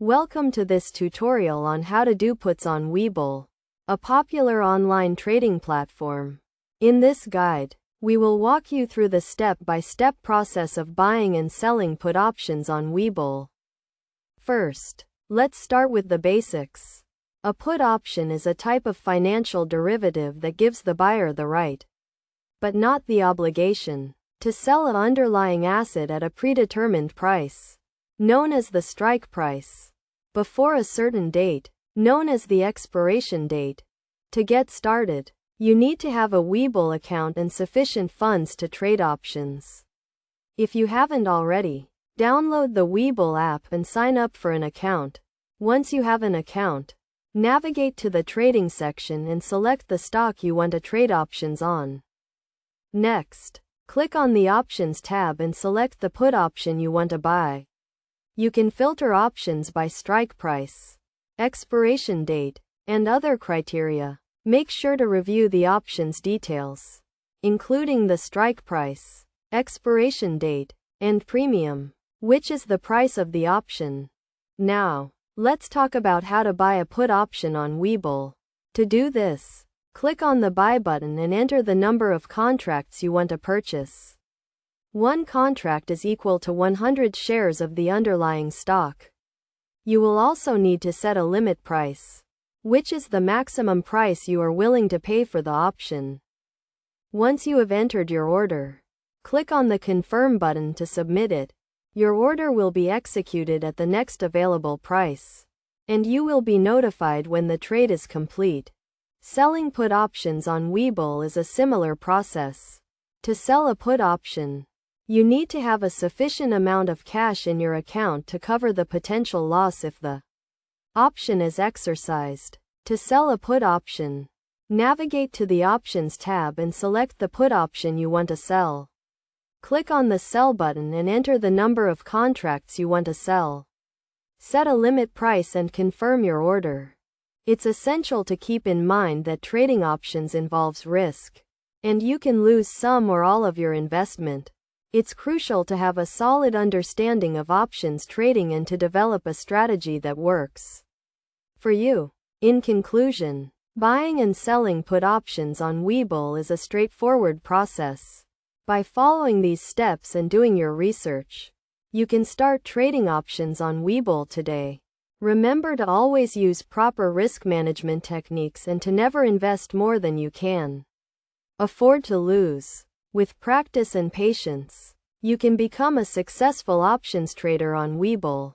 Welcome to this tutorial on how to do puts on Webull, a popular online trading platform. In this guide, we will walk you through the step-by-step process of buying and selling put options on Webull. First, let's start with the basics. A put option is a type of financial derivative that gives the buyer the right, but not the obligation, to sell an underlying asset at a predetermined price, known as the strike price, before a certain date, known as the expiration date. To get started, you need to have a Webull account and sufficient funds to trade options. If you haven't already, download the Webull app and sign up for an account. Once you have an account, navigate to the trading section and select the stock you want to trade options on. Next, click on the Options tab and select the put option you want to buy. You can filter options by strike price, expiration date, and other criteria. Make sure to review the options details, including the strike price, expiration date, and premium, which is the price of the option. Now, let's talk about how to buy a put option on Webull. To do this, click on the Buy button and enter the number of contracts you want to purchase. One contract is equal to 100 shares of the underlying stock. You will also need to set a limit price, which is the maximum price you are willing to pay for the option. Once you have entered your order, click on the Confirm button to submit it. Your order will be executed at the next available price, and you will be notified when the trade is complete. Selling put options on Webull is a similar process. To sell a put option, you need to have a sufficient amount of cash in your account to cover the potential loss if the option is exercised. To sell a put option, navigate to the Options tab and select the put option you want to sell. Click on the Sell button and enter the number of contracts you want to sell. Set a limit price and confirm your order. It's essential to keep in mind that trading options involves risk, and you can lose some or all of your investment. It's crucial to have a solid understanding of options trading and to develop a strategy that works for you. In conclusion, buying and selling put options on Webull is a straightforward process. By following these steps and doing your research, you can start trading options on Webull today. Remember to always use proper risk management techniques and to never invest more than you can afford to lose. With practice and patience, you can become a successful options trader on Webull.